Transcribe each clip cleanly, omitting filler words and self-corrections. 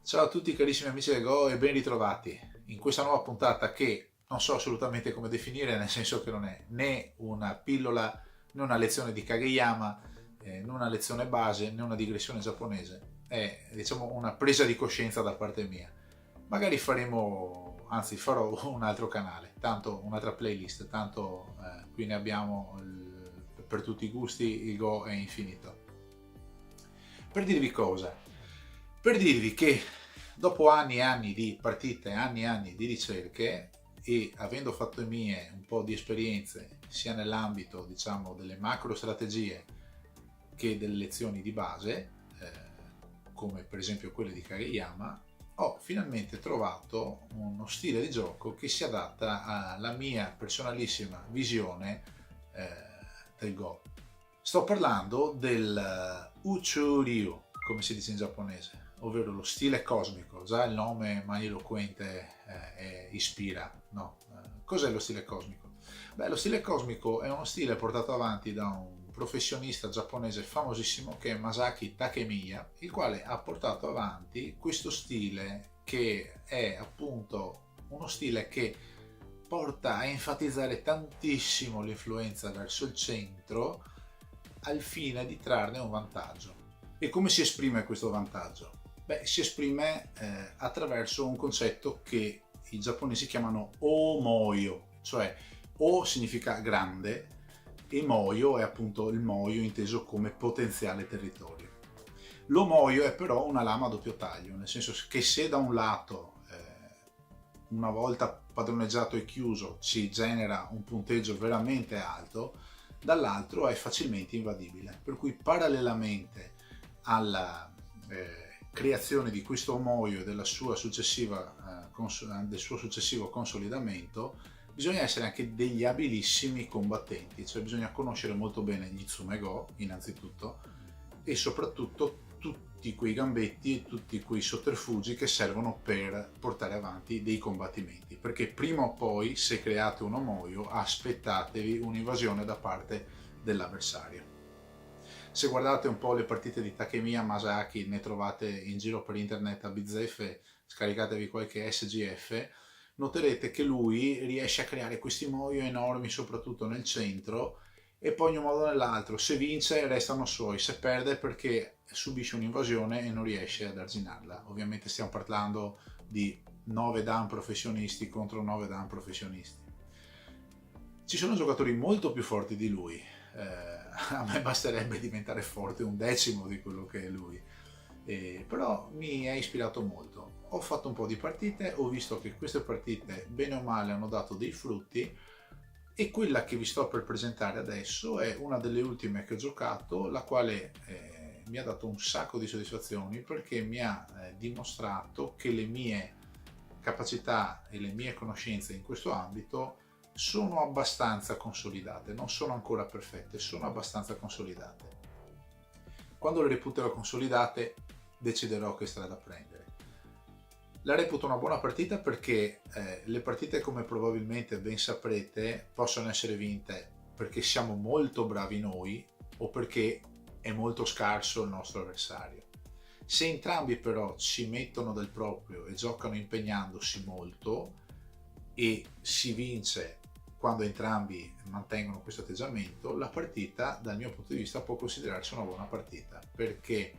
Ciao a tutti carissimi amici del Go e ben ritrovati in questa nuova puntata che non so assolutamente come definire, nel senso che non è né una pillola né una lezione di Kageyama, né una lezione base né una digressione giapponese, è diciamo una presa di coscienza da parte mia. Magari farò un altro canale, tanto un'altra playlist, tanto qui ne abbiamo per tutti i gusti, il Go è infinito. Per dirvi cosa? Per dirvi che dopo anni e anni di partite, anni e anni di ricerche e avendo fatto mie un po' di esperienze sia nell'ambito diciamo delle macro strategie che delle lezioni di base, come per esempio quelle di Kageyama, ho finalmente trovato uno stile di gioco che si adatta alla mia personalissima visione del Go. Sto parlando del Uchu Ryu, come si dice in giapponese, ovvero lo stile cosmico. Già il nome magniloquente ispira, no? Cos'è lo stile cosmico? Beh, lo stile cosmico è uno stile portato avanti da un professionista giapponese famosissimo che è Masaki Takemiya, il quale ha portato avanti questo stile che è appunto uno stile che porta a enfatizzare tantissimo l'influenza verso il centro al fine di trarne un vantaggio. E come si esprime questo vantaggio? Beh, si esprime attraverso un concetto che i giapponesi chiamano omoyo, cioè o significa grande e moyo è appunto il moyo inteso come potenziale territorio. L'omoyo è però una lama a doppio taglio, nel senso che se da un lato una volta padroneggiato e chiuso ci genera un punteggio veramente alto, dall'altro è facilmente invadibile, per cui parallelamente alla creazione di questo omoio e del suo successivo consolidamento bisogna essere anche degli abilissimi combattenti, cioè bisogna conoscere molto bene gli Tsumego innanzitutto e soprattutto tutti quei gambetti e tutti quei sotterfugi che servono per portare avanti dei combattimenti, perché prima o poi se create un omoio aspettatevi un'invasione da parte dell'avversario. Se guardate un po' le partite di Takemiya Masaki, ne trovate in giro per internet a bizzeffe, scaricatevi qualche SGF, noterete che lui riesce a creare questi moio enormi soprattutto nel centro e poi in un modo o nell'altro se vince restano suoi, se perde perché subisce un'invasione e non riesce ad arginarla. Ovviamente stiamo parlando di 9 dan professionisti contro 9 dan professionisti. Ci sono giocatori molto più forti di lui, a me basterebbe diventare forte un decimo di quello che è lui, però mi è ispirato molto. Ho fatto un po' di partite, ho visto che queste partite bene o male hanno dato dei frutti e quella che vi sto per presentare adesso è una delle ultime che ho giocato, la quale mi ha dato un sacco di soddisfazioni perché mi ha dimostrato che le mie capacità e le mie conoscenze in questo ambito sono abbastanza consolidate, non sono ancora perfette, sono abbastanza consolidate. Quando le reputerò consolidate deciderò che strada prendere. La reputo una buona partita perché le partite, come probabilmente ben saprete, possono essere vinte perché siamo molto bravi noi o perché è molto scarso il nostro avversario. Se entrambi però ci mettono del proprio e giocano impegnandosi molto e si vince quando entrambi mantengono questo atteggiamento, la partita dal mio punto di vista può considerarsi una buona partita, perché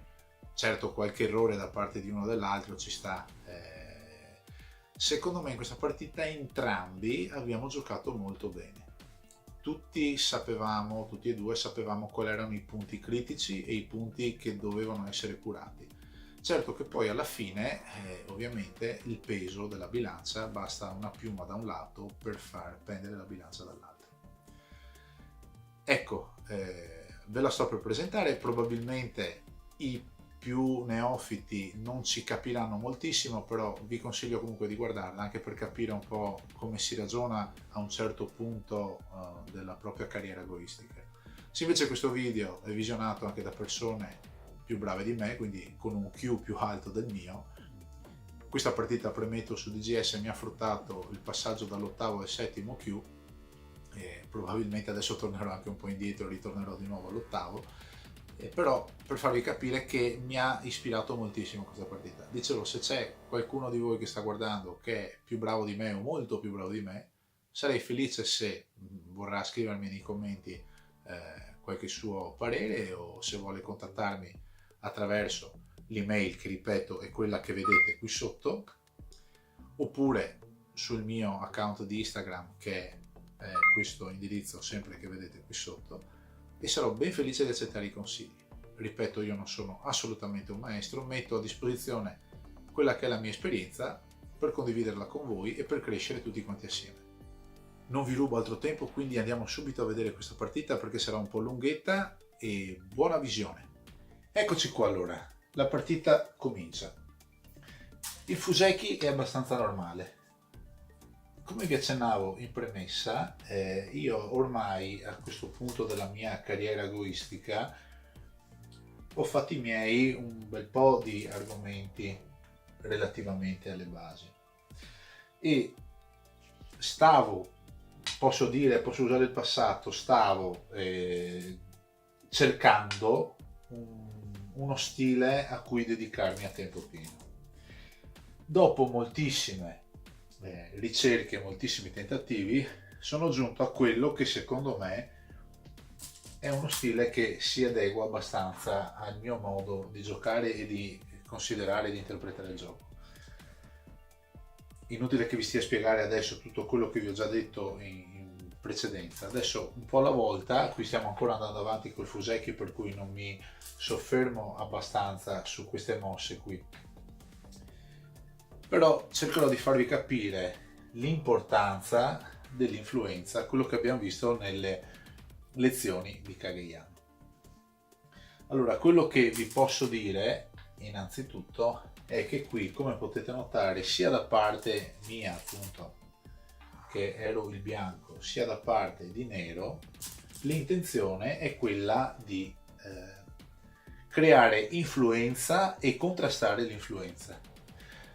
certo qualche errore da parte di uno o dell'altro ci sta. Secondo me in questa partita entrambi abbiamo giocato molto bene. Tutti e due sapevamo quali erano i punti critici e i punti che dovevano essere curati. Certo che poi alla fine, ovviamente, il peso della bilancia basta una piuma da un lato per far pendere la bilancia dall'altro. Ecco, ve la sto per presentare, probabilmente i più neofiti non ci capiranno moltissimo, però vi consiglio comunque di guardarla anche per capire un po' come si ragiona a un certo punto della propria carriera agoistica. Se invece questo video è visionato anche da persone più brave di me, quindi con un Q più alto del mio, questa partita, premetto, su DGS mi ha fruttato il passaggio dall'8° al 7° Q e probabilmente adesso tornerò anche un po' indietro, ritornerò di nuovo all'8°, Però per farvi capire che mi ha ispirato moltissimo questa partita. Dicevo, se c'è qualcuno di voi che sta guardando che è più bravo di me o molto più bravo di me, sarei felice se vorrà scrivermi nei commenti qualche suo parere, o se vuole contattarmi attraverso l'email, che ripeto è quella che vedete qui sotto, oppure sul mio account di Instagram, che è questo indirizzo sempre che vedete qui sotto, e sarò ben felice di accettare i consigli. Ripeto, io non sono assolutamente un maestro, metto a disposizione quella che è la mia esperienza per condividerla con voi e per crescere tutti quanti assieme. Non vi rubo altro tempo, quindi andiamo subito a vedere questa partita, perché sarà un po' lunghetta, e buona visione. Eccoci qua allora, la partita comincia. Il Fuseki è abbastanza normale. Come vi accennavo in premessa, io ormai a questo punto della mia carriera agoistica ho fatto i miei un bel po' di argomenti relativamente alle basi, e posso usare il passato, stavo cercando uno stile a cui dedicarmi a tempo pieno. Dopo moltissime ricerche, moltissimi tentativi, sono giunto a quello che secondo me è uno stile che si adegua abbastanza al mio modo di giocare e di considerare e di interpretare il gioco. Inutile che vi stia a spiegare adesso tutto quello che vi ho già detto in precedenza. Adesso un po' alla volta, qui stiamo ancora andando avanti col Fuseki, per cui non mi soffermo abbastanza su queste mosse qui, però cercherò di farvi capire l'importanza dell'influenza, quello che abbiamo visto nelle lezioni di Kageyama. Allora, quello che vi posso dire innanzitutto è che qui, come potete notare, sia da parte mia, appunto, che ero il bianco, sia da parte di nero, l'intenzione è quella di creare influenza e contrastare l'influenza.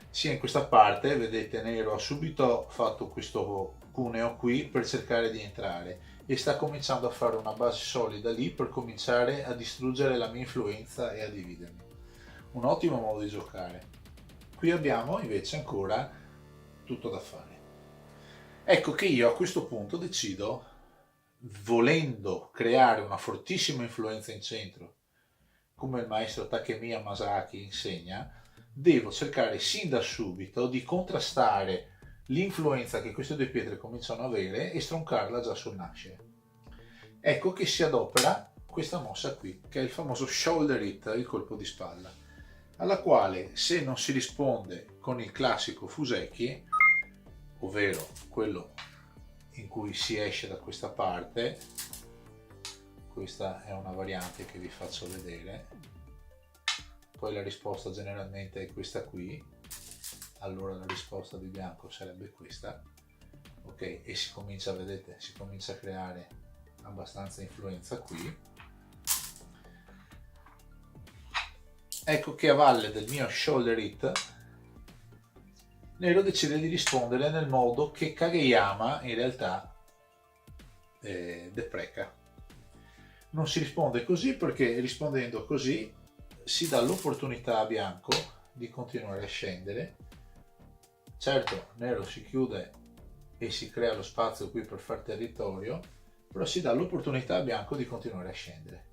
Sia in questa parte, vedete, nero ha subito fatto questo cuneo qui per cercare di entrare, e sta cominciando a fare una base solida lì per cominciare a distruggere la mia influenza e a dividermi. Un ottimo modo di giocare. Qui abbiamo invece ancora tutto da fare. Ecco che io a questo punto decido, volendo creare una fortissima influenza in centro, come il maestro Takemiya Masaki insegna, devo cercare sin da subito di contrastare l'influenza che queste due pietre cominciano ad avere e stroncarla già sul nascere. Ecco che si adopera questa mossa qui, che è il famoso shoulder hit, il colpo di spalla, alla quale, se non si risponde con il classico Fuseki, ovvero quello in cui si esce da questa parte, questa è una variante che vi faccio vedere, poi la risposta generalmente è questa qui, allora la risposta di bianco sarebbe questa, ok, e si comincia, vedete, si comincia a creare abbastanza influenza qui. Ecco che a valle del mio shoulder hit, nero decide di rispondere nel modo che Kageyama in realtà depreca. Non si risponde così perché rispondendo così si dà l'opportunità a bianco di continuare a scendere. Certo, nero si chiude e si crea lo spazio qui per far territorio, però si dà l'opportunità a bianco di continuare a scendere.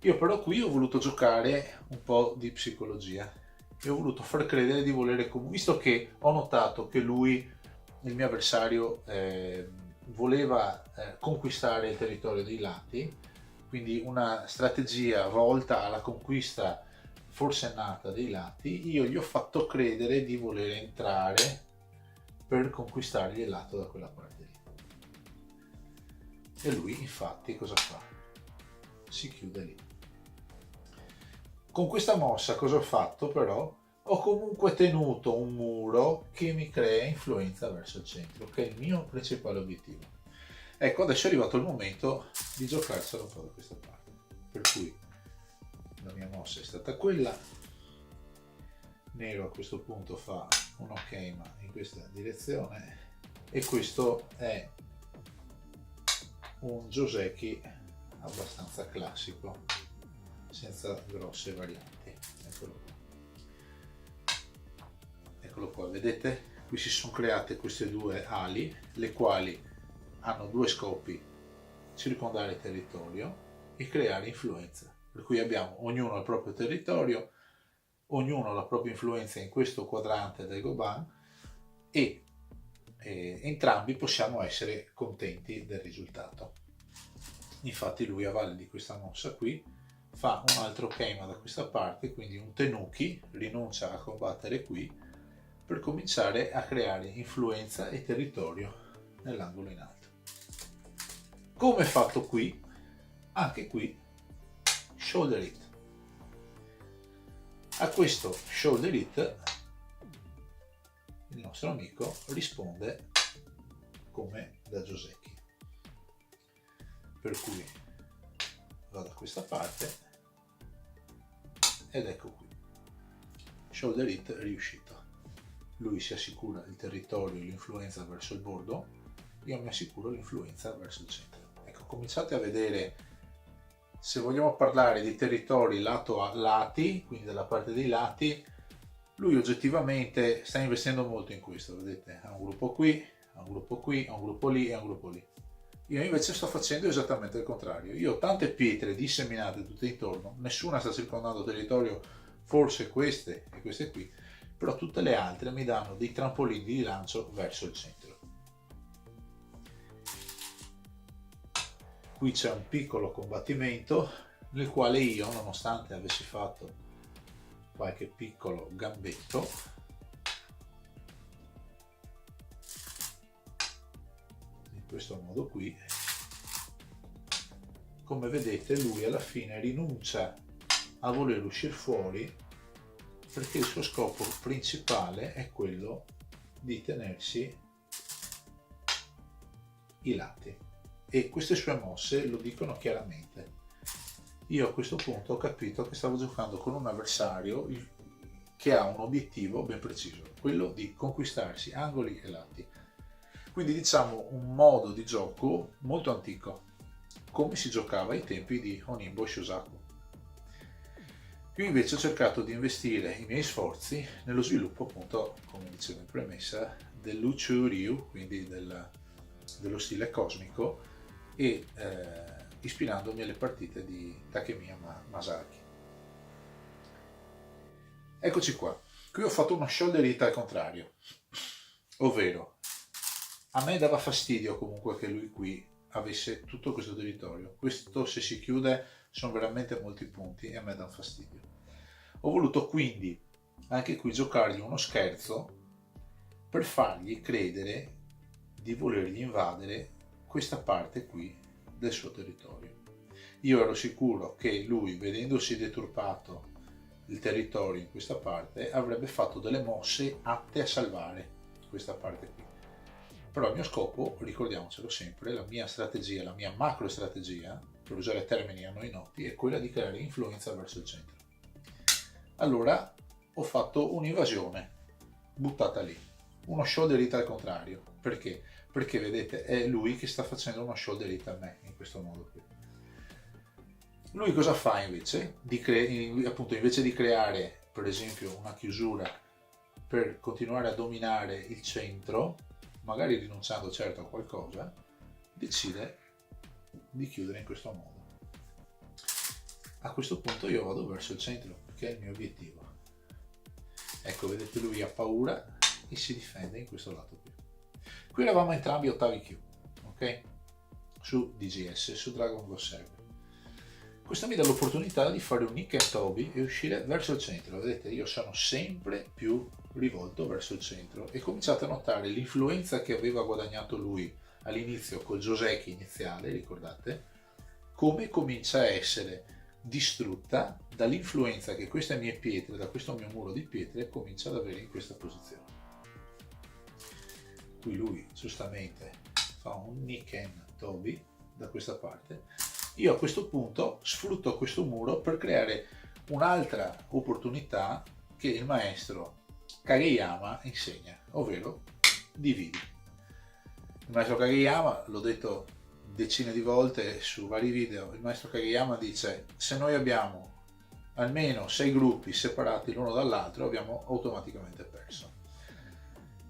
Io però qui ho voluto giocare un po' di psicologia e ho voluto far credere di volere, visto che ho notato che lui, il mio avversario, voleva conquistare il territorio dei lati, quindi una strategia volta alla conquista forsennata dei lati, io gli ho fatto credere di voler entrare per conquistargli il lato da quella parte lì. E lui infatti cosa fa? Si chiude lì. Con questa mossa cosa ho fatto però? Ho comunque tenuto un muro che mi crea influenza verso il centro, che è il mio principale obiettivo. Ecco, adesso è arrivato il momento di giocarsela un po' da questa parte. Per cui la mia mossa è stata quella. Nero a questo punto fa un ok ma in questa direzione, e questo è un Joseki abbastanza classico. senza grosse varianti. Eccolo qua. Eccolo qua, vedete? Qui si sono create queste due ali, le quali hanno due scopi: circondare il territorio e creare influenza. Per cui abbiamo ognuno il proprio territorio, ognuno la propria influenza in questo quadrante del Goban e entrambi possiamo essere contenti del risultato. Infatti lui a valle di questa mossa qui fa un altro Keima da questa parte, quindi un Tenuki, rinuncia a combattere qui per cominciare a creare influenza e territorio nell'angolo in alto. Come fatto qui, anche qui shoulder hit. A questo shoulder hit il nostro amico risponde come da Joseki, per cui vado da questa parte ed ecco qui, shoulder hit riuscito. Lui si assicura il territorio e l'influenza verso il bordo, io mi assicuro l'influenza verso il centro. Ecco, cominciate a vedere, se vogliamo parlare di territori lato a lati, quindi dalla parte dei lati, lui oggettivamente sta investendo molto in questo, vedete? Ha un gruppo qui, ha un gruppo qui, ha un gruppo lì e ha un gruppo lì. Io invece sto facendo esattamente il contrario. Io ho tante pietre disseminate tutte intorno, nessuna sta circondando territorio, forse queste e queste qui, però tutte le altre mi danno dei trampolini di lancio verso il centro. Qui c'è un piccolo combattimento nel quale io, nonostante avessi fatto qualche piccolo gambetto, in questo modo qui, come vedete lui alla fine rinuncia a voler uscire fuori perché il suo scopo principale è quello di tenersi i lati, e queste sue mosse lo dicono chiaramente. Io a questo punto ho capito che stavo giocando con un avversario che ha un obiettivo ben preciso, quello di conquistarsi angoli e lati. Quindi diciamo un modo di gioco molto antico, come si giocava ai tempi di Honinbo e Shosaku. Io invece ho cercato di investire i miei sforzi nello sviluppo, appunto, come dicevo in premessa, dell'Uchu Ryu, quindi dello stile cosmico, e ispirandomi alle partite di Takemiya Masaki. Eccoci qua. Qui ho fatto uno shoulder hit al contrario, ovvero a me dava fastidio comunque che lui qui avesse tutto questo territorio. Questo, se si chiude, sono veramente molti punti e a me dà fastidio. Ho voluto quindi anche qui giocargli uno scherzo per fargli credere di volergli invadere questa parte qui del suo territorio. Io ero sicuro che lui, vedendosi deturpato il territorio in questa parte, avrebbe fatto delle mosse atte a salvare questa parte qui. Però il mio scopo, ricordiamocelo sempre, la mia strategia, la mia macro strategia, per usare termini a noi noti, è quella di creare influenza verso il centro. Allora ho fatto un'invasione buttata lì, uno shoulder hit al contrario. Perché? Perché vedete, è lui che sta facendo uno shoulder hit a me in questo modo qui. Lui cosa fa invece? Appunto, invece di creare per esempio una chiusura per continuare a dominare il centro, magari rinunciando certo a qualcosa, decide di chiudere in questo modo. A questo punto io vado verso il centro, che è il mio obiettivo. Ecco, vedete, lui ha paura e si difende in questo lato qui. Qui eravamo entrambi ottavi Q, ok? Su DGS, su Dragon Ball Server. Questo mi dà l'opportunità di fare un Nick and Toby e uscire verso il centro. Vedete, io sono sempre più rivolto verso il centro e cominciate a notare l'influenza che aveva guadagnato lui all'inizio col Joseki iniziale, ricordate? Come comincia a essere distrutta dall'influenza che queste mie pietre, da questo mio muro di pietre, comincia ad avere in questa posizione. Qui lui giustamente fa un Nick and Toby da questa parte. Io a questo punto sfrutto questo muro per creare un'altra opportunità che il maestro Kageyama insegna, ovvero dividi. Il maestro Kageyama, l'ho detto decine di volte su vari video, il maestro Kageyama dice: se noi abbiamo almeno 6 gruppi separati l'uno dall'altro, abbiamo automaticamente perso.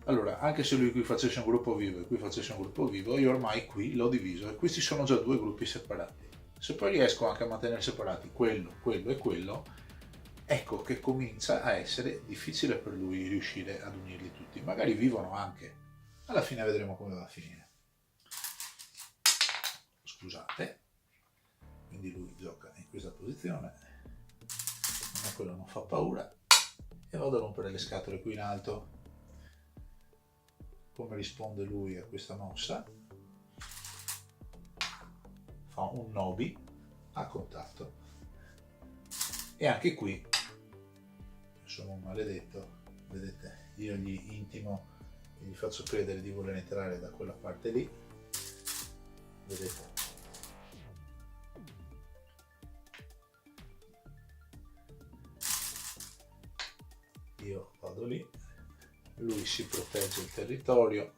Allora, anche se lui qui facesse un gruppo vivo e qui facesse un gruppo vivo, io ormai qui l'ho diviso e questi sono già 2 gruppi separati. Se poi riesco anche a mantenere separati quello, quello e quello, ecco che comincia a essere difficile per lui riuscire ad unirli tutti. Magari vivono anche, alla fine vedremo come va a finire. Scusate, quindi lui gioca in questa posizione, a me quello non fa paura e vado a rompere le scatole qui in alto. Come risponde lui a questa mossa? Fa un nobi a contatto e anche qui sono un maledetto, vedete, io gli intimo e gli faccio credere di voler entrare da quella parte lì, vedete, io vado lì, lui si protegge il territorio,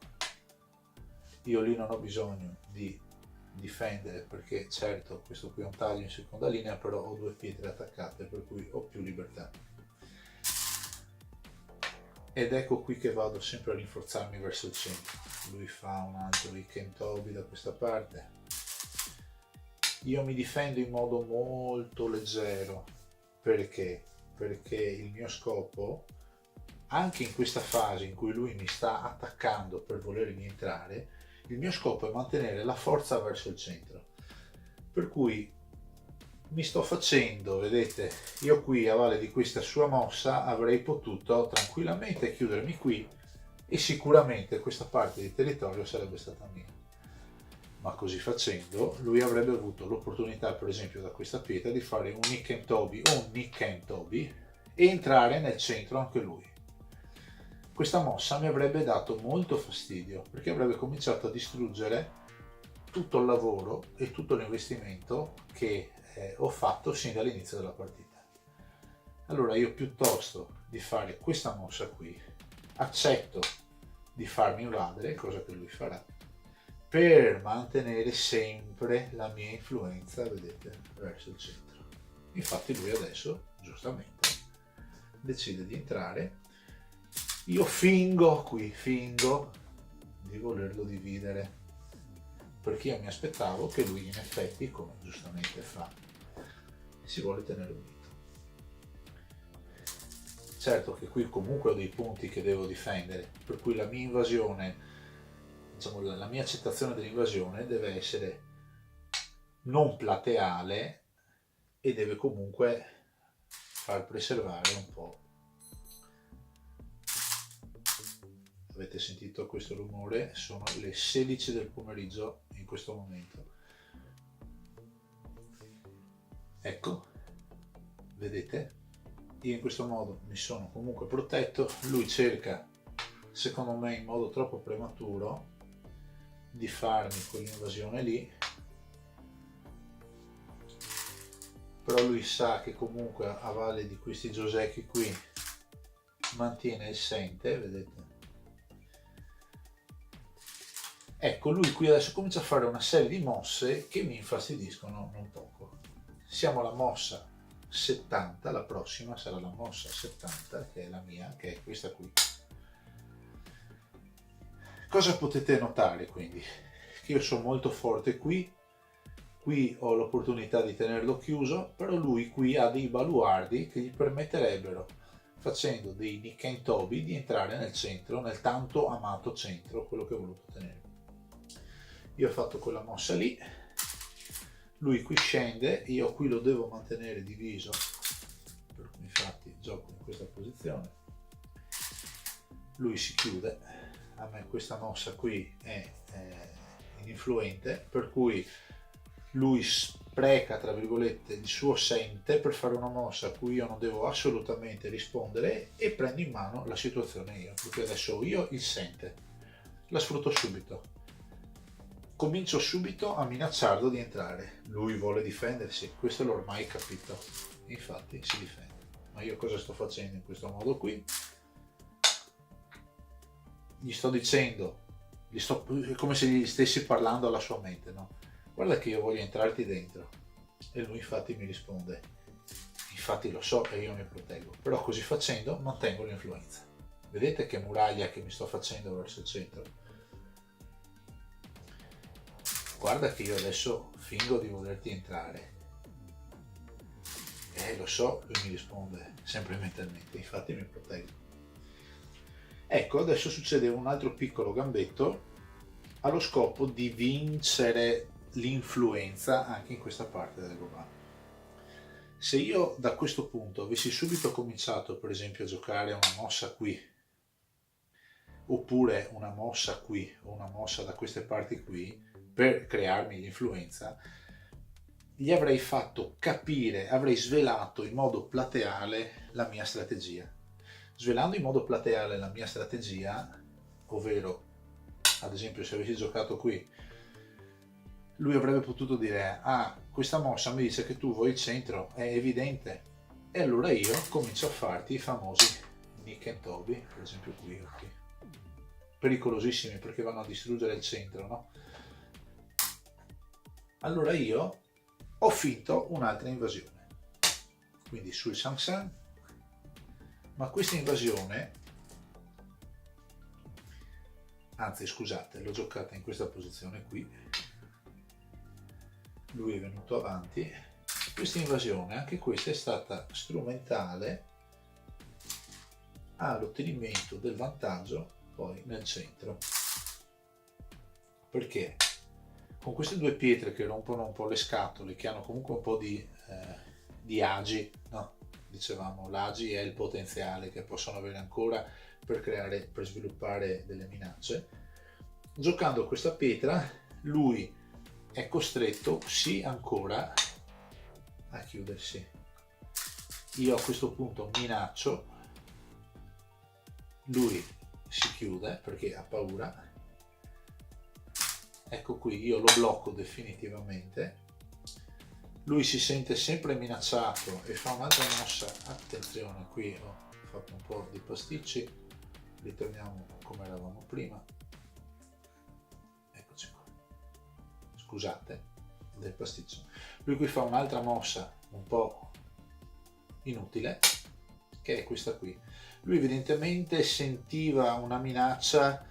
io lì non ho bisogno di difendere perché certo questo qui è un taglio in seconda linea, però ho 2 pietre attaccate per cui ho più libertà. Ed ecco qui che vado sempre a rinforzarmi verso il centro. Lui fa un altro Iken Tobi da questa parte. Io mi difendo in modo molto leggero. Perché? Perché il mio scopo, anche in questa fase in cui lui mi sta attaccando per volermi entrare, il mio scopo è mantenere la forza verso il centro. Per cui mi sto facendo, vedete, io qui a valle di questa sua mossa avrei potuto tranquillamente chiudermi qui e sicuramente questa parte di territorio sarebbe stata mia. Ma così facendo lui avrebbe avuto l'opportunità, per esempio da questa pietra, di fare un Iken Tobi o un Nikken Tobi e entrare nel centro anche lui. Questa mossa mi avrebbe dato molto fastidio perché avrebbe cominciato a distruggere tutto il lavoro e tutto l'investimento che ho fatto sin dall'inizio della partita. Allora io, piuttosto di fare questa mossa qui, accetto di farmi invadere, cosa che lui farà, per mantenere sempre la mia influenza, vedete, verso il centro. Infatti lui adesso, giustamente, decide di entrare. Io fingo di volerlo dividere, perché io mi aspettavo che lui in effetti, come giustamente fa, si vuole tenere unito. Certo che qui comunque ho dei punti che devo difendere, per cui la mia invasione, diciamo la mia accettazione dell'invasione deve essere non plateale e deve comunque far preservare un po'. Avete sentito questo rumore? Sono le 16 del pomeriggio in questo momento. Ecco, vedete? Io in questo modo mi sono comunque protetto. Lui cerca, secondo me in modo troppo prematuro, di farmi quell'invasione lì. Però lui sa che comunque a valle di questi Joseki qui mantiene il sente, vedete? Ecco, lui qui adesso comincia a fare una serie di mosse che mi infastidiscono non poco. Siamo alla mossa 70, la prossima sarà la mossa 70, che è la mia, che è questa qui. Cosa potete notare quindi? Che io sono molto forte qui ho l'opportunità di tenerlo chiuso, però lui qui ha dei baluardi che gli permetterebbero, facendo dei Nikken Tobi, di entrare nel centro, nel tanto amato centro, quello che ho voluto tenere. Io ho fatto quella mossa lì, lui qui scende, io qui lo devo mantenere diviso, per cui infatti gioco in questa posizione, lui si chiude, a me questa mossa qui è ininfluente, per cui lui spreca tra virgolette il suo sente per fare una mossa a cui io non devo assolutamente rispondere e prendo in mano la situazione io, perché adesso ho io il sente, la sfrutto subito. Comincio subito a minacciarlo di entrare. Lui vuole difendersi, questo l'ho ormai capito. Infatti si difende. Ma io cosa sto facendo in questo modo qui? Gli sto dicendo, è come se gli stessi parlando alla sua mente, no? Guarda che io voglio entrarti dentro. E lui infatti mi risponde, infatti lo so e io mi proteggo, però così facendo mantengo l'influenza. Vedete che muraglia che mi sto facendo verso il centro? Guarda che io adesso fingo di volerti entrare. Lo so, lui mi risponde sempre mentalmente, infatti mi proteggo. Ecco, adesso succede un altro piccolo gambetto allo scopo di vincere l'influenza anche in questa parte del globale. Se io da questo punto avessi subito cominciato per esempio a giocare una mossa qui, oppure una mossa qui o una mossa da queste parti qui per crearmi l'influenza, gli avrei fatto capire, avrei svelato in modo plateale la mia strategia. Svelando in modo plateale la mia strategia, ovvero ad esempio se avessi giocato qui, lui avrebbe potuto dire: ah, questa mossa mi dice che tu vuoi il centro, è evidente, e allora io comincio a farti i famosi Nick and Toby, per esempio qui o qui, pericolosissimi perché vanno a distruggere il centro, no? Allora io ho finto un'altra invasione, quindi sul Samsung, ma questa invasione, anzi scusate, l'ho giocata in questa posizione qui, lui è venuto avanti, questa invasione, anche questa è stata strumentale all'ottenimento del vantaggio poi nel centro, perché con queste due pietre che rompono un po' le scatole, che hanno comunque un po' di agi, no? Dicevamo, l'agi è il potenziale che possono avere ancora per sviluppare delle minacce. Giocando questa pietra, lui è costretto, sì, ancora a chiudersi. Io a questo punto minaccio, lui si chiude perché ha paura. Ecco qui, io lo blocco definitivamente, lui si sente sempre minacciato e fa un'altra mossa. Attenzione, qui ho fatto un po' di pasticci, ritorniamo come eravamo prima, eccoci qua, scusate del pasticcio. Lui qui fa un'altra mossa un po' inutile, che è questa qui. Lui evidentemente sentiva una minaccia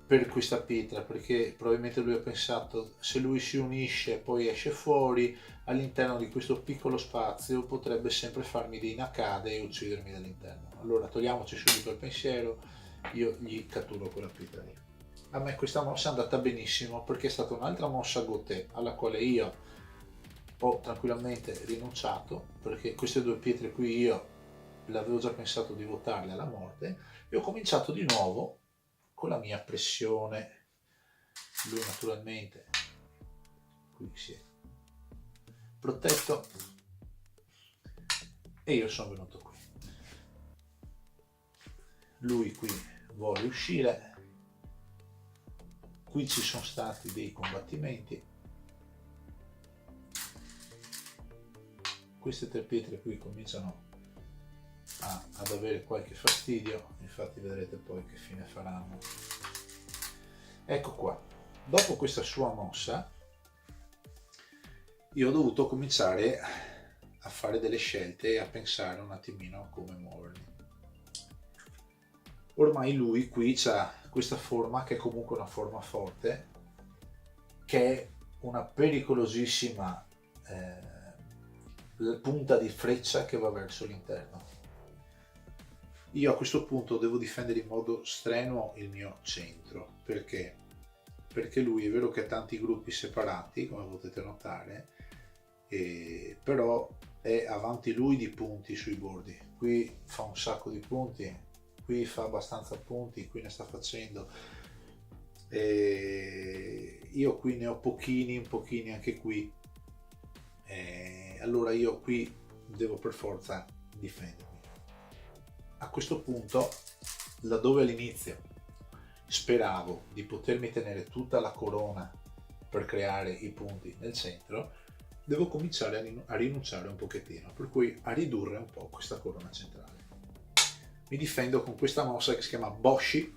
per questa pietra, perché probabilmente lui ha pensato: se lui si unisce e poi esce fuori all'interno di questo piccolo spazio potrebbe sempre farmi dei nakade e uccidermi dall'interno. Allora togliamoci subito il pensiero, io gli catturo quella pietra lì. A me questa mossa è andata benissimo perché è stata un'altra mossa Goté alla quale io ho tranquillamente rinunciato, perché queste due pietre qui io l'avevo già pensato di votarle alla morte, e ho cominciato di nuovo con la mia pressione. Lui naturalmente qui si è protetto e io sono venuto qui. Lui qui vuole uscire, qui ci sono stati dei combattimenti, queste tre pietre qui cominciano ad avere qualche fastidio, infatti vedrete poi che fine faranno. Ecco qua, dopo questa sua mossa io ho dovuto cominciare a fare delle scelte e a pensare un attimino a come muovermi. Ormai lui qui ha questa forma che è comunque una forma forte, che è una pericolosissima punta di freccia che va verso l'interno. Io a questo punto devo difendere in modo strenuo il mio centro. Perché? Perché lui è vero che ha tanti gruppi separati, come potete notare, però è avanti lui di punti sui bordi. Qui fa un sacco di punti, qui fa abbastanza punti, qui ne sta facendo. Io qui ne ho pochini anche qui. Allora io qui devo per forza difendermi. A questo punto, laddove all'inizio speravo di potermi tenere tutta la corona per creare i punti nel centro, devo cominciare a rinunciare un pochettino, per cui a ridurre un po' questa corona centrale. Mi difendo con questa mossa che si chiama Boshi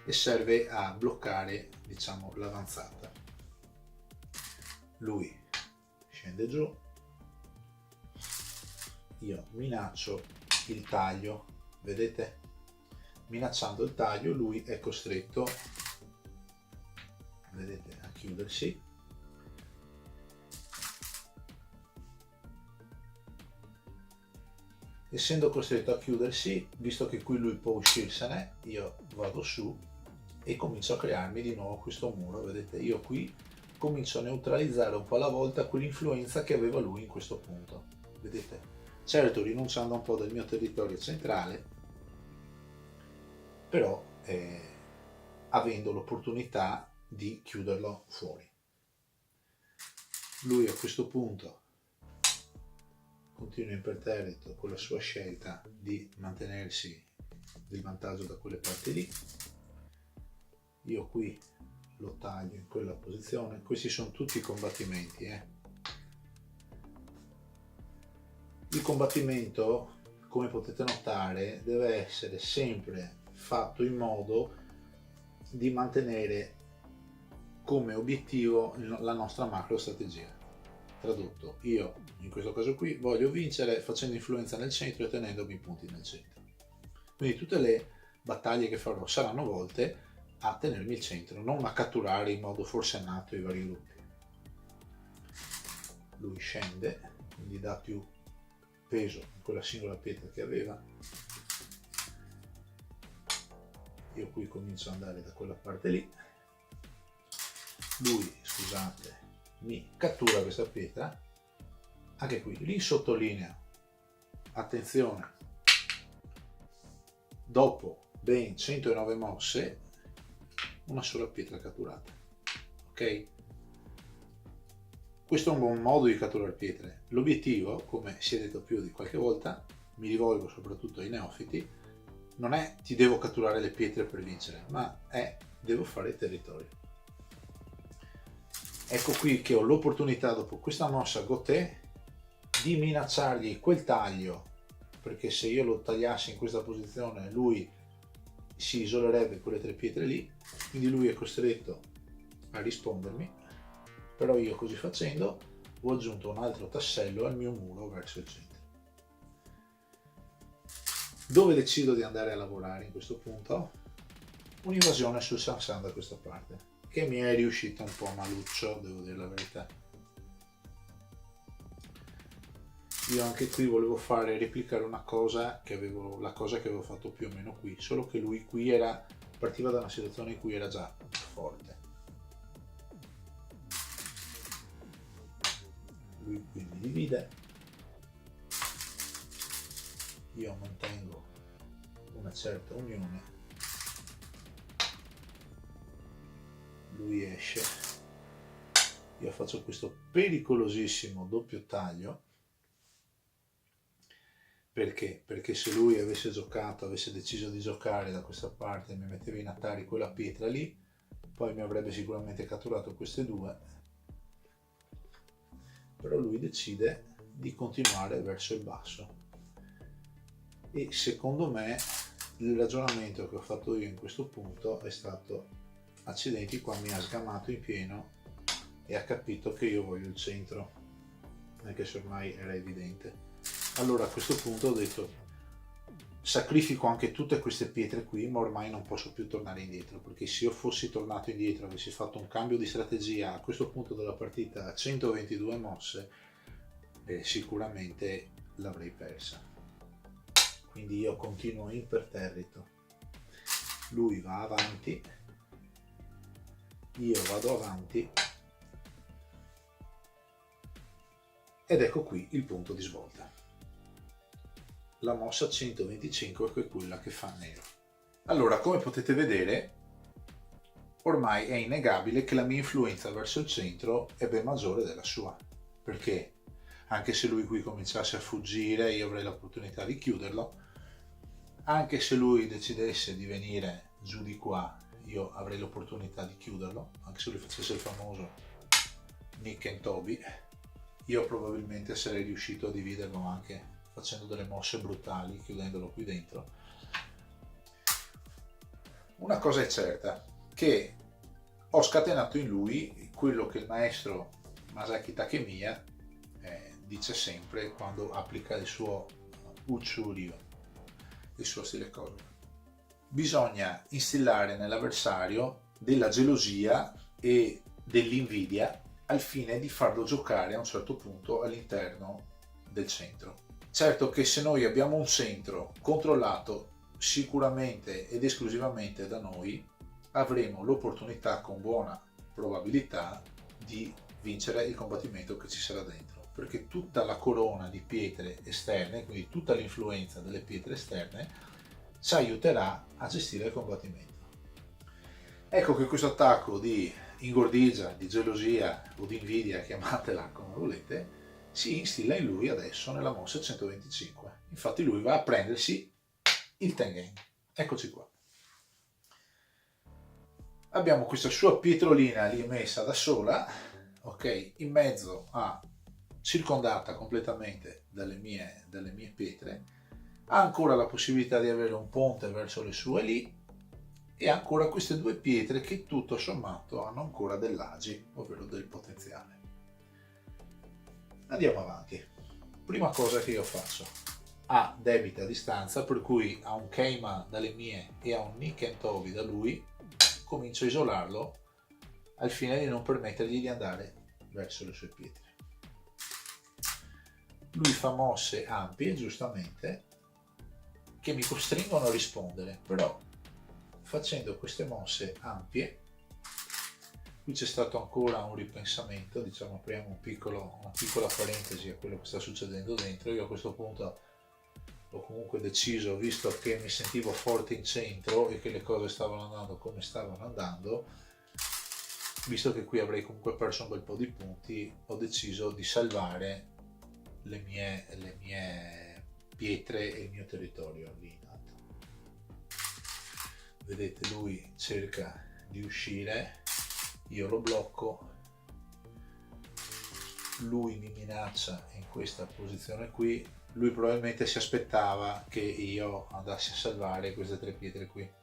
e serve a bloccare, diciamo, l'avanzata. Lui scende giù, io minaccio il taglio, vedete? Minacciando il taglio lui è costretto, vedete, a chiudersi. Essendo costretto a chiudersi, visto che qui lui può uscirsene, io vado su e comincio a crearmi di nuovo questo muro, vedete? Io qui comincio a neutralizzare un po' alla volta quell'influenza che aveva lui in questo punto, vedete? Certo, rinunciando a un po' del mio territorio centrale, però avendo l'opportunità di chiuderlo fuori. Lui a questo punto continua imperterrito con la sua scelta di mantenersi del vantaggio da quelle parti lì. Io qui lo taglio in quella posizione. Questi sono tutti i combattimenti. Il combattimento, come potete notare, deve essere sempre fatto in modo di mantenere come obiettivo la nostra macro strategia. Tradotto, io in questo caso qui voglio vincere facendo influenza nel centro e tenendomi i punti nel centro. Quindi tutte le battaglie che farò saranno volte a tenermi il centro, non a catturare in modo forsennato i vari gruppi. Lui scende, quindi dà più peso a quella singola pietra che aveva. Io qui comincio ad andare da quella parte lì. Lui, scusate, mi cattura questa pietra. Anche qui li sottolineo, attenzione, dopo ben 109 mosse una sola pietra catturata, ok? Questo è un buon modo di catturare pietre. L'obiettivo, come si è detto più di qualche volta, mi rivolgo soprattutto ai neofiti, non è ti devo catturare le pietre per vincere, ma è devo fare il territorio. Ecco qui che ho l'opportunità dopo questa mossa Gotè di minacciargli quel taglio, perché se io lo tagliassi in questa posizione lui si isolerebbe quelle tre pietre lì, quindi lui è costretto a rispondermi, però io così facendo ho aggiunto un altro tassello al mio muro verso il centro. Dove decido di andare a lavorare in questo punto? Un'invasione sul Sansan da questa parte, che mi è riuscita un po' maluccio, devo dire la verità. Io anche qui volevo fare replicare una cosa che avevo, la cosa che avevo fatto più o meno qui, solo che lui qui partiva da una situazione in cui era già forte. Lui qui mi divide, io mantengo una certa unione, lui esce, io faccio questo pericolosissimo doppio taglio. Perché? Perché se lui avesse giocato, avesse deciso di giocare da questa parte e mi metteva in attari quella pietra lì, poi mi avrebbe sicuramente catturato queste due, però lui decide di continuare verso il basso. E secondo me il ragionamento che ho fatto io in questo punto è stato: accidenti, qua mi ha sgamato in pieno e ha capito che io voglio il centro, anche se ormai era evidente. Allora a questo punto ho detto sacrifico anche tutte queste pietre qui, ma ormai non posso più tornare indietro, perché se io fossi tornato indietro, avessi fatto un cambio di strategia a questo punto della partita a 122 mosse, sicuramente l'avrei persa. Quindi io continuo imperterrito, lui va avanti, io vado avanti ed ecco qui il punto di svolta. La mossa 125 è quella che fa nero. Allora, come potete vedere, ormai è innegabile che la mia influenza verso il centro è ben maggiore della sua. Perché? Anche se lui qui cominciasse a fuggire, io avrei l'opportunità di chiuderlo. Anche se lui decidesse di venire giù di qua, io avrei l'opportunità di chiuderlo. Anche se lui facesse il famoso Nick and Toby, io probabilmente sarei riuscito a dividerlo anche facendo delle mosse brutali, chiudendolo qui dentro. Una cosa è certa, che ho scatenato in lui quello che il maestro Masaaki Takemiya dice sempre quando applica il suo ucciurio, il suo stile colore. Bisogna instillare nell'avversario della gelosia e dell'invidia al fine di farlo giocare a un certo punto all'interno del centro. Certo che se noi abbiamo un centro controllato sicuramente ed esclusivamente da noi, avremo l'opportunità con buona probabilità di vincere il combattimento che ci sarà dentro, perché tutta la corona di pietre esterne, quindi tutta l'influenza delle pietre esterne, ci aiuterà a gestire il combattimento. Ecco che questo attacco di ingordigia, di gelosia o di invidia, chiamatela come volete, si instilla in lui adesso nella mossa 125. Infatti lui va a prendersi il Tengen. Eccoci qua. Abbiamo questa sua pietrolina lì messa da sola, ok, in mezzo circondata completamente dalle mie pietre, ha ancora la possibilità di avere un ponte verso le sue lì, e ha ancora queste due pietre che tutto sommato hanno ancora dell'agi, ovvero del potenziale. Andiamo avanti. Prima cosa che io faccio: ha debita distanza, per cui ha un Keima dalle mie e ha un Niken Tobi da lui, comincio a isolarlo al fine di non permettergli di andare verso le sue pietre. Lui fa mosse ampie, giustamente, che mi costringono a rispondere, però facendo queste mosse ampie, qui c'è stato ancora un ripensamento, diciamo, apriamo una piccola parentesi a quello che sta succedendo dentro. Io a questo punto ho comunque deciso, visto che mi sentivo forte in centro e che le cose stavano andando come stavano andando, visto che qui avrei comunque perso un bel po' di punti, ho deciso di salvare le mie pietre e il mio territorio lì in alto. Vedete, lui cerca di uscire, io lo blocco, lui mi minaccia in questa posizione qui, lui probabilmente si aspettava che io andassi a salvare queste tre pietre qui.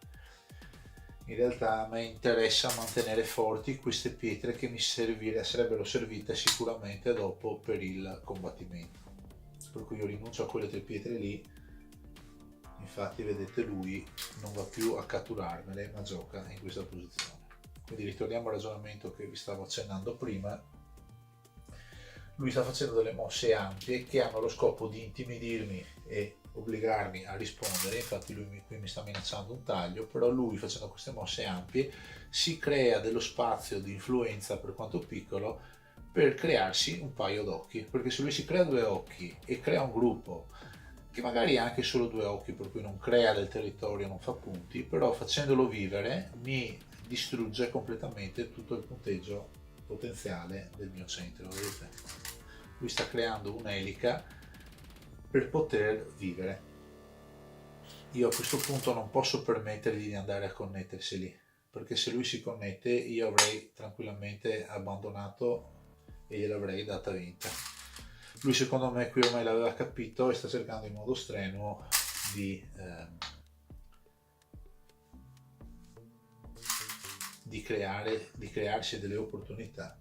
In realtà a me interessa mantenere forti queste pietre che mi sarebbero servite sicuramente dopo per il combattimento, per cui io rinuncio a quelle tre pietre lì. Infatti vedete, lui non va più a catturarmele ma gioca in questa posizione. Quindi ritorniamo al ragionamento che vi stavo accennando prima. Lui sta facendo delle mosse ampie che hanno lo scopo di intimidirmi e obbligarmi a rispondere. Infatti lui qui mi sta minacciando un taglio, però lui, facendo queste mosse ampie, si crea dello spazio di influenza, per quanto piccolo, per crearsi un paio d'occhi, perché se lui si crea due occhi e crea un gruppo che magari ha anche solo due occhi, per cui non crea del territorio, non fa punti, però facendolo vivere mi distrugge completamente tutto il punteggio potenziale del mio centro. Vedete? Lui sta creando un'elica per poter vivere. Io a questo punto non posso permettergli di andare a connettersi lì, perché se lui si connette io avrei tranquillamente abbandonato e gliel'avrei data vinta. Lui secondo me qui ormai l'aveva capito e sta cercando in modo strenuo di crearsi delle opportunità.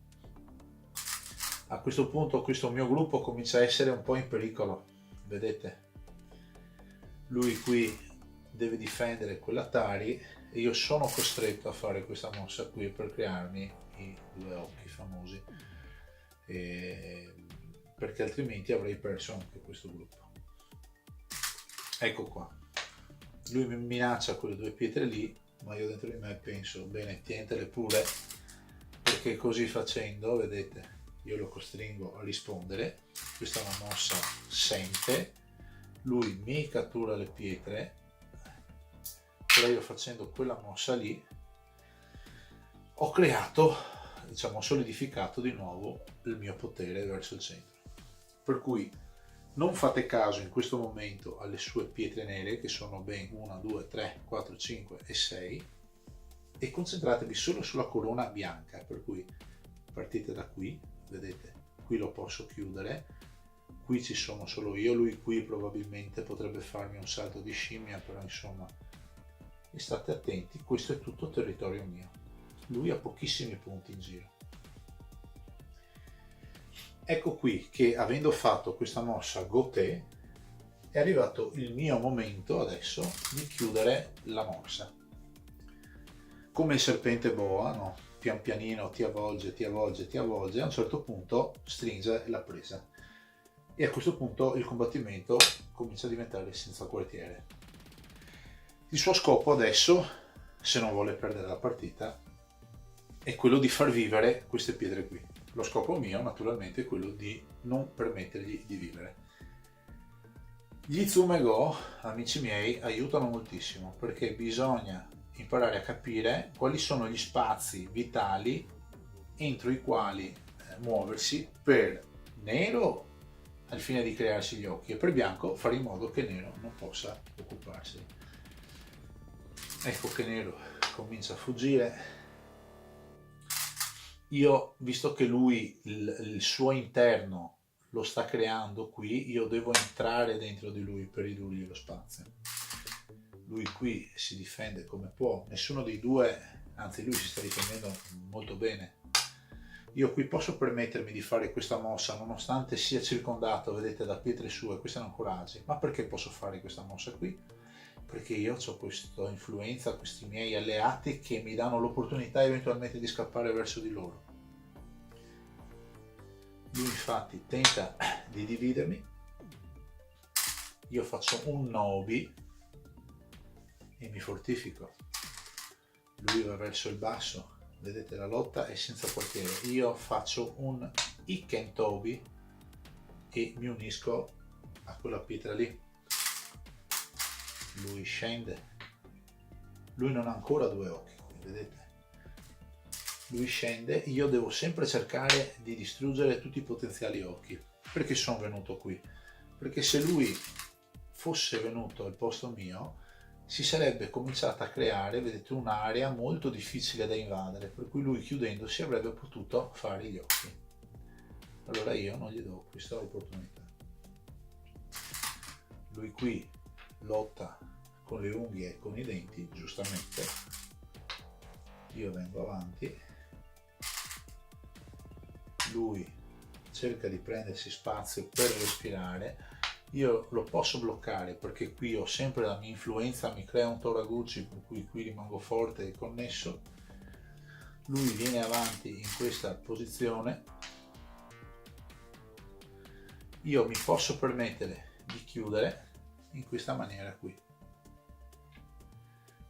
A questo punto questo mio gruppo comincia a essere un po' in pericolo, vedete? Lui qui deve difendere quell'Atari e io sono costretto a fare questa mossa qui per crearmi i due occhi famosi, perché altrimenti avrei perso anche questo gruppo. Ecco qua, lui mi minaccia quelle due pietre lì, ma io dentro di me penso, bene, tientele pure, perché così facendo, vedete, io lo costringo a rispondere. Questa è una mossa semplice, lui mi cattura le pietre, però io facendo quella mossa lì ho creato, diciamo, solidificato di nuovo il mio potere verso il centro. Per cui non fate caso in questo momento alle sue pietre nere, che sono ben 1, 2, 3, 4, 5 e 6, e concentratevi solo sulla corona bianca, per cui partite da qui, vedete, qui lo posso chiudere, qui ci sono solo io, lui qui probabilmente potrebbe farmi un salto di scimmia, però insomma, e state attenti, questo è tutto territorio mio, lui ha pochissimi punti in giro. ecco qui che avendo fatto questa mossa Goté è arrivato il mio momento adesso di chiudere la mossa. Come il serpente boa, no? Pian pianino ti avvolge, ti avvolge, ti avvolge, a un certo punto stringe la presa. E a questo punto il combattimento comincia a diventare senza quartiere. Il suo scopo adesso, se non vuole perdere la partita, è quello di far vivere queste pietre qui. Lo scopo mio naturalmente è quello di non permettergli di vivere. Gli Izume Go, amici miei, aiutano moltissimo perché bisogna imparare a capire quali sono gli spazi vitali entro i quali muoversi per nero al fine di crearsi gli occhi e per bianco fare in modo che nero non possa occuparsi. Ecco che nero comincia a fuggire. Io, visto che lui il suo interno lo sta creando qui, io devo entrare dentro di lui per ridurgli lo spazio. Lui qui si difende come può, nessuno dei due, anzi lui si sta difendendo molto bene. Io qui posso permettermi di fare questa mossa nonostante sia circondato, vedete, da pietre sue, queste hanno coraggio. Ma perché posso fare questa mossa qui? Perché io ho questa influenza, questi miei alleati che mi danno l'opportunità eventualmente di scappare verso di loro. Lui infatti tenta di dividermi, io faccio un Nobi e mi fortifico. Lui va verso il basso, vedete la lotta è senza quartiere. Io faccio un Iken Tobi e mi unisco a quella pietra lì. Lui scende, lui non ha ancora due occhi, vedete? Lui scende, io devo sempre cercare di distruggere tutti i potenziali occhi. Perché sono venuto qui? Perché se lui fosse venuto al posto mio, si sarebbe cominciata a creare, vedete, un'area molto difficile da invadere, per cui lui chiudendosi avrebbe potuto fare gli occhi. Allora io non gli do questa opportunità. Lui qui lotta con le unghie e con i denti, giustamente. Io vengo avanti. Lui cerca di prendersi spazio per respirare. Io lo posso bloccare perché qui ho sempre la mia influenza, mi crea un Toraguchi, per cui qui rimango forte e connesso. Lui viene avanti in questa posizione. Io mi posso permettere di chiudere in questa maniera qui.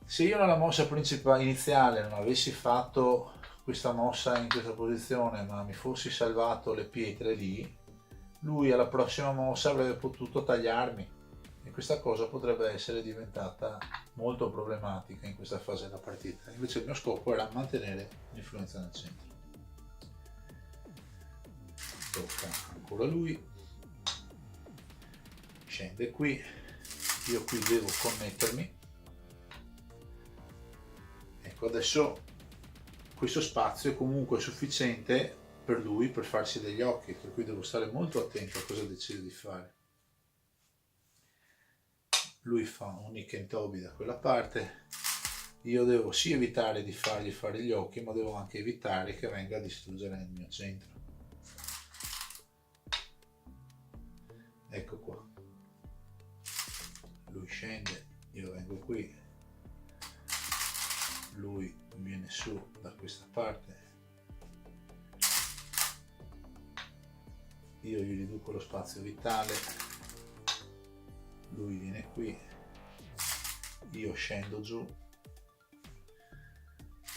Se io nella mossa principale iniziale non avessi fatto questa mossa in questa posizione, ma mi fossi salvato le pietre lì, lui alla prossima mossa avrebbe potuto tagliarmi e questa cosa potrebbe essere diventata molto problematica in questa fase della partita. Invece il mio scopo era mantenere l'influenza nel centro. Tocca ancora lui, scende qui, io qui devo connettermi. Ecco, adesso questo spazio è comunque sufficiente per lui per farsi degli occhi, per cui devo stare molto attento a cosa decido di fare. Lui fa un Iken Tobi da quella parte, io devo sì evitare di fargli fare gli occhi, ma devo anche evitare che venga a distruggere il mio centro. Ecco qua. Lui scende, io vengo qui, lui viene su da questa parte, io gli riduco lo spazio vitale, lui viene qui, io scendo giù,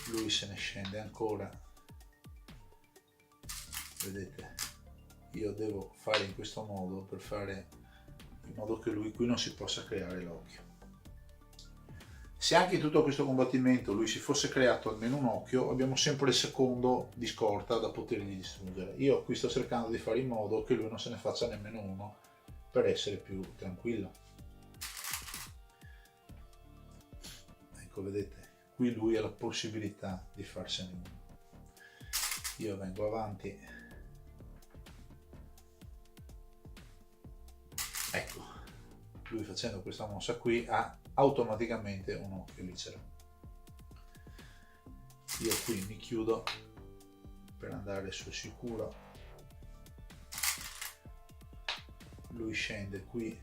lui se ne scende ancora, vedete, io devo fare in questo modo per fare in modo che lui qui non si possa creare l'occhio. Se anche in tutto questo combattimento lui si fosse creato almeno un occhio, abbiamo sempre il secondo di scorta da potergli distruggere. Io qui sto cercando di fare in modo che lui non se ne faccia nemmeno uno per essere più tranquillo. Ecco, vedete, qui lui ha la possibilità di farsene uno. Io vengo avanti. Ecco, lui facendo questa mossa qui ha automaticamente un occhio viscero. Io qui mi chiudo per andare sul sicuro. lui scende qui,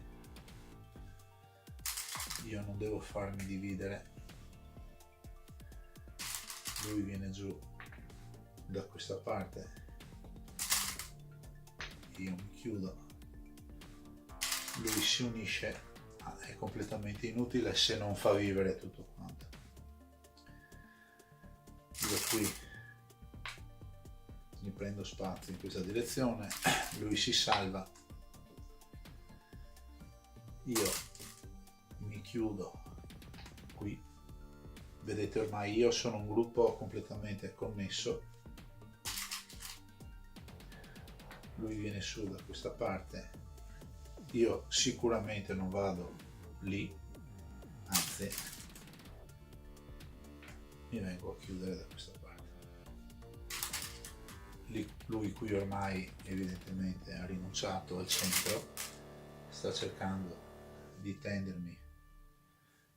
io non devo farmi dividere, lui viene giù da questa parte, io mi chiudo, lui si unisce, è completamente inutile se non fa vivere tutto quanto. Io qui mi prendo spazio in questa direzione, lui si salva, io mi chiudo qui, vedete ormai io sono un gruppo completamente connesso, lui viene su da questa parte, io sicuramente non vado lì, anzi mi vengo a chiudere da questa parte. Lui qui ormai evidentemente ha rinunciato al centro, sta cercando di tendermi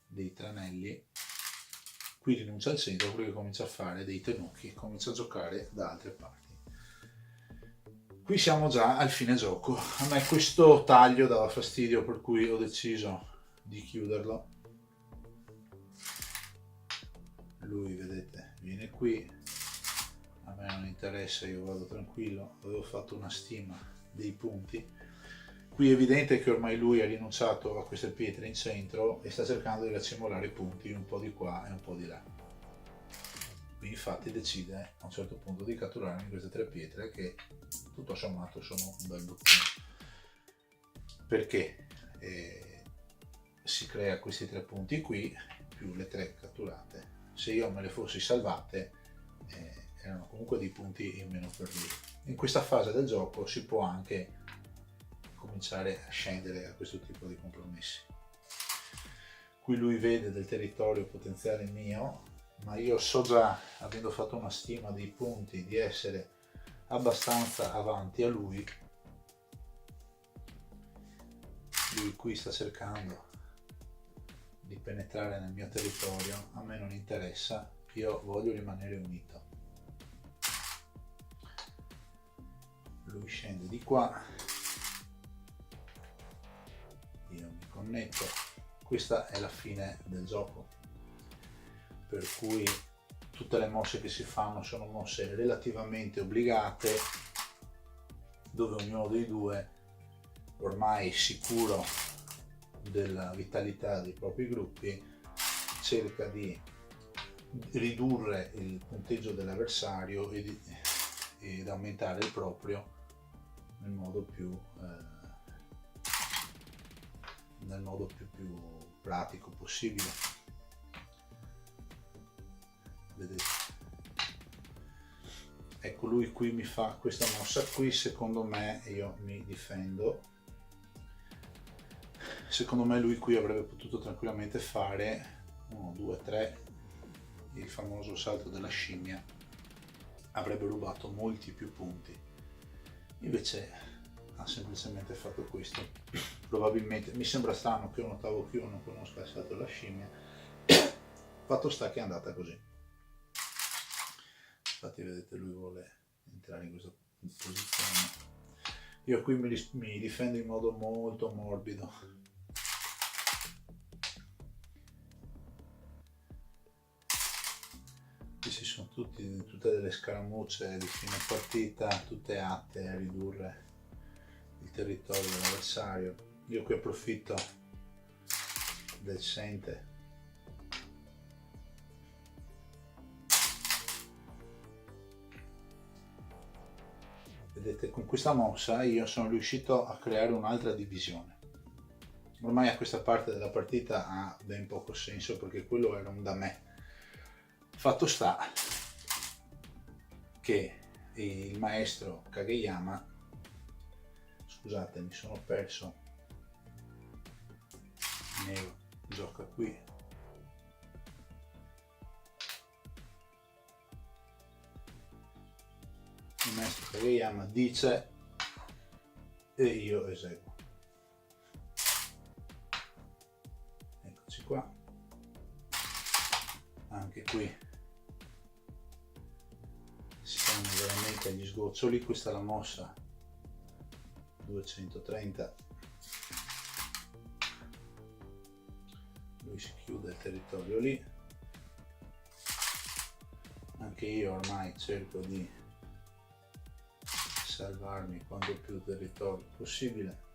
dei tranelli, qui rinuncia al centro perché comincia a fare dei tenucchi, comincia a giocare da altre parti. Qui siamo già al fine gioco, a me questo taglio dava fastidio per cui ho deciso di chiuderlo. Lui vedete viene qui, a me non interessa, io vado tranquillo, avevo fatto una stima dei punti. Qui è evidente che ormai lui ha rinunciato a queste pietre in centro e sta cercando di raccimolare i punti un po' di qua e un po' di là. Qui infatti decide a un certo punto di catturarmi queste tre pietre che tutto sommato sono un bel bottino. Perché si crea questi 3 punti qui più le 3 catturate. Se io me le fossi salvate erano comunque dei punti in meno per lui. In questa fase del gioco si può anche cominciare a scendere a questo tipo di compromessi. Qui lui vede del territorio potenziale mio, ma io so già, avendo fatto una stima dei punti, di essere abbastanza avanti a lui. Lui qui sta cercando di penetrare nel mio territorio, a me non interessa, io voglio rimanere unito. Lui scende di qua, io mi connetto, questa è la fine del gioco, per cui tutte le mosse che si fanno sono mosse relativamente obbligate, dove ognuno dei due, ormai sicuro della vitalità dei propri gruppi, cerca di ridurre il punteggio dell'avversario ed aumentare il proprio nel modo più pratico possibile. Vedete? Ecco, lui qui mi fa questa mossa qui, secondo me io mi difendo. Secondo me lui qui avrebbe potuto tranquillamente fare 1, 2, 3, il famoso salto della scimmia, avrebbe rubato molti più punti, invece ha semplicemente fatto questo. Probabilmente mi sembra strano che un ottavo Q non conosca il salto della scimmia, fatto sta che è andata così. Infatti vedete, lui vuole entrare in questa posizione, io qui mi difendo in modo molto morbido. Questi sono tutte delle scaramucce di fine partita, tutte atte a ridurre il territorio dell'avversario. Io qui approfitto del sente vedete, con questa mossa io sono riuscito a creare un'altra divisione. Ormai a questa parte della partita ha ben poco senso perché quello era un da me. Fatto sta che il maestro Kageyama, scusate mi sono perso, Neo gioca qui, il maestro Kageyama dice e io eseguo. Eccoci qua, anche qui siamo veramente agli sgoccioli. Questa è la mossa 230 lui si chiude il territorio lì, anche io ormai cerco di salvarmi quanto più territorio possibile.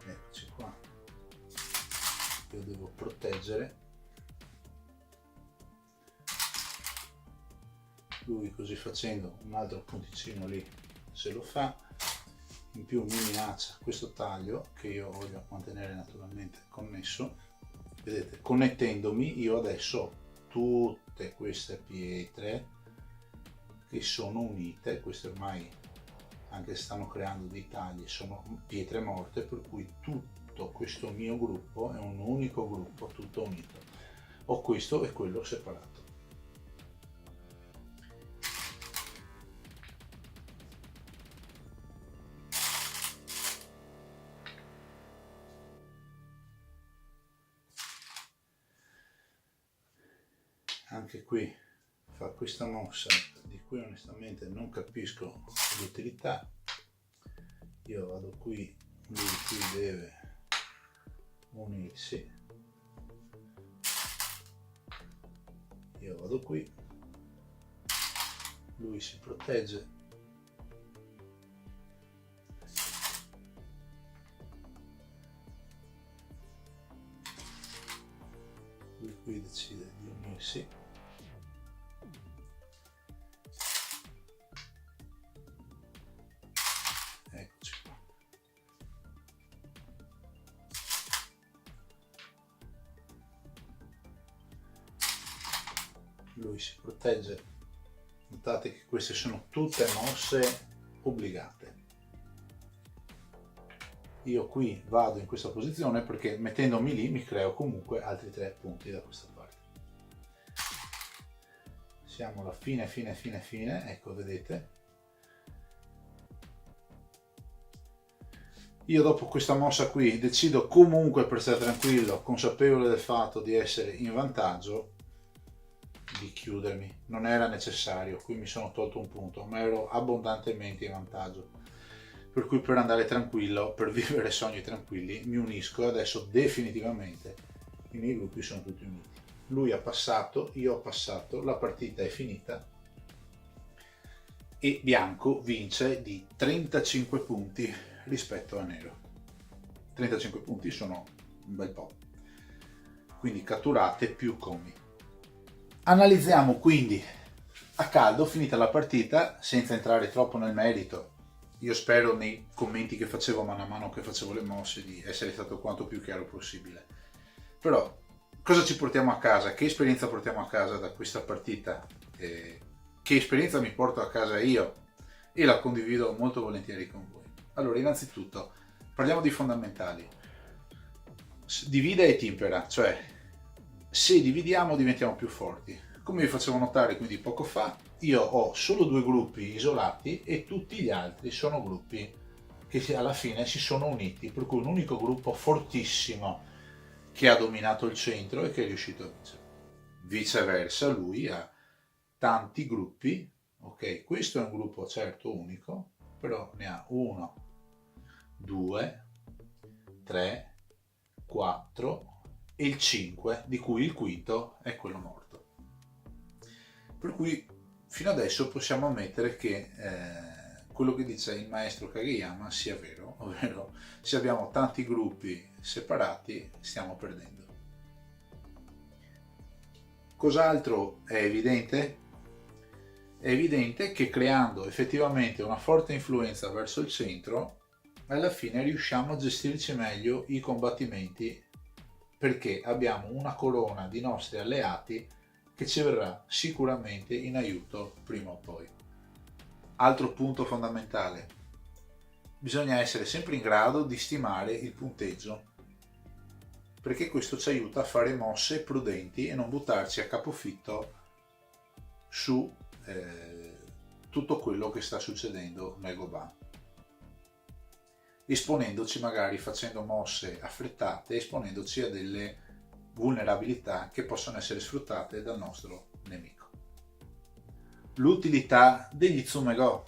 Eccoci qua, io devo proteggere lui, così facendo un altro punticino lì se lo fa, in più mi minaccia questo taglio che io voglio mantenere naturalmente connesso. Vedete, connettendomi io adesso ho tutte queste pietre che sono unite, queste ormai anche se stanno creando dei tagli sono pietre morte, per cui tutto questo mio gruppo è un unico gruppo tutto unito. Ho questo e quello separato. Anche qui fa questa mossa di cui onestamente non capisco l'utilità. Io vado qui, lui qui deve unirsi, io vado qui, lui si protegge, lui qui decide di unirsi. Eccoci qua. Lui si protegge. Notate che queste sono tutte mosse obbligate. Io qui vado in questa posizione perché mettendomi lì mi creo comunque altri 3 punti da questa parte. Siamo alla fine, ecco, vedete. Io dopo questa mossa qui decido comunque, per stare tranquillo, consapevole del fatto di essere in vantaggio, di chiudermi. Non era necessario, qui mi sono tolto un punto, ma ero abbondantemente in vantaggio. Per cui per andare tranquillo, per vivere sogni tranquilli, mi unisco e adesso definitivamente i miei gruppi sono tutti uniti. Lui ha passato, io ho passato, la partita è finita e bianco vince di 35 punti rispetto a nero. 35 punti sono un bel po', quindi catturate più commi. Analizziamo quindi a caldo, finita la partita, senza entrare troppo nel merito. Io spero nei commenti che facevo man mano che facevo le mosse di essere stato quanto più chiaro possibile. Però cosa ci portiamo a casa? Che esperienza portiamo a casa da questa partita? Che esperienza mi porto a casa io? E la condivido molto volentieri con voi. Allora, innanzitutto parliamo di fondamentali. Divide e timpera, cioè se dividiamo diventiamo più forti. Come vi facevo notare quindi poco fa, io ho solo 2 gruppi isolati e tutti gli altri sono gruppi che alla fine si sono uniti, per cui un unico gruppo fortissimo che ha dominato il centro e che è riuscito a vincere. Viceversa, lui ha tanti gruppi, ok? Questo è un gruppo certo unico, però ne ha 1, 2, 3, 4 e il 5, di cui il quinto è quello morto. Per cui fino adesso possiamo ammettere che quello che dice il maestro Kageyama sia vero, ovvero se abbiamo tanti gruppi separati stiamo perdendo. Cos'altro è evidente? È evidente che creando effettivamente una forte influenza verso il centro, alla fine riusciamo a gestirci meglio i combattimenti, perché abbiamo una corona di nostri alleati che ci verrà sicuramente in aiuto prima o poi. Altro punto fondamentale: bisogna essere sempre in grado di stimare il punteggio, perché questo ci aiuta a fare mosse prudenti e non buttarci a capofitto su tutto quello che sta succedendo nel Goban, esponendoci magari facendo mosse affrettate, esponendoci a delle vulnerabilità che possono essere sfruttate dal nostro nemico. l'utilità degli zoom and go.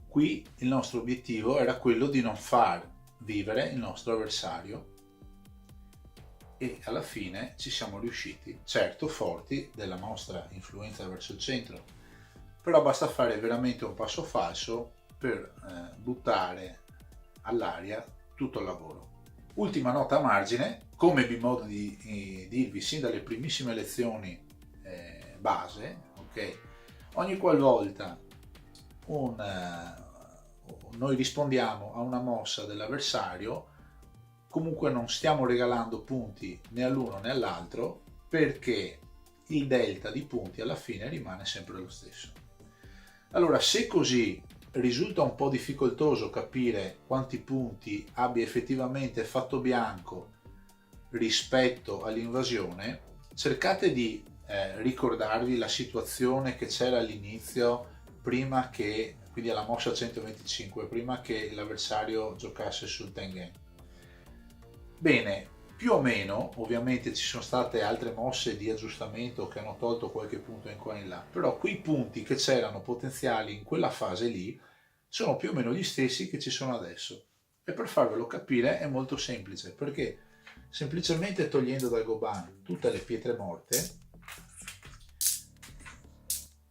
Qui il nostro obiettivo era quello di non far vivere il nostro avversario e alla fine ci siamo riusciti, certo forti della nostra influenza verso il centro, però basta fare veramente un passo falso per buttare all'aria tutto il lavoro. Ultima nota a margine, come ebbi modo di dirvi sin dalle primissime lezioni base, ok? Ogni qualvolta noi rispondiamo a una mossa dell'avversario, comunque non stiamo regalando punti né all'uno né all'altro, perché il delta di punti alla fine rimane sempre lo stesso. Allora, se così risulta un po' difficoltoso capire quanti punti abbia effettivamente fatto bianco rispetto all'invasione, cercate di ricordarvi la situazione che c'era all'inizio, prima che, quindi alla mossa 125, prima che l'avversario giocasse sul Tengen. Bene, più o meno, ovviamente ci sono state altre mosse di aggiustamento che hanno tolto qualche punto in qua e in là, però quei punti che c'erano potenziali in quella fase lì sono più o meno gli stessi che ci sono adesso. E per farvelo capire è molto semplice, perché semplicemente togliendo dal Goban tutte le pietre morte,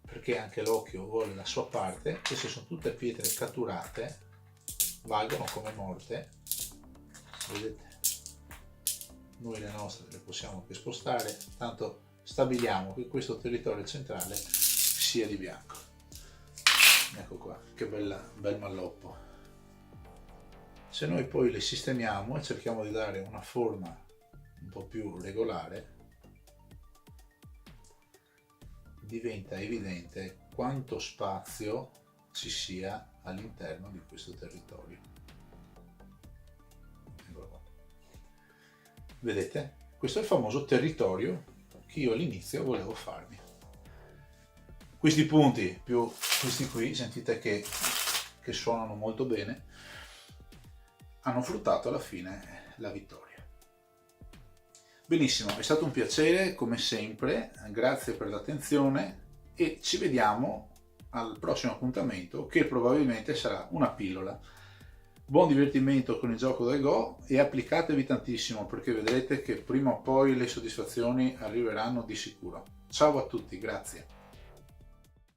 perché anche l'occhio vuole la sua parte, queste sono tutte pietre catturate, valgono come morte, vedete? Noi le nostre le possiamo anche spostare, tanto stabiliamo che questo territorio centrale sia di bianco. Ecco qua, che bel malloppo. Se noi poi le sistemiamo e cerchiamo di dare una forma un po' più regolare, diventa evidente quanto spazio ci sia all'interno di questo territorio. Eccolo qua. Vedete? Questo è il famoso territorio che io all'inizio volevo farmi. Questi punti più questi qui, sentite che suonano molto bene, hanno fruttato alla fine la vittoria. Benissimo, è stato un piacere come sempre, grazie per l'attenzione e ci vediamo al prossimo appuntamento, che probabilmente sarà una pillola. Buon divertimento con il gioco del Go e applicatevi tantissimo, perché vedrete che prima o poi le soddisfazioni arriveranno di sicuro. Ciao a tutti, grazie.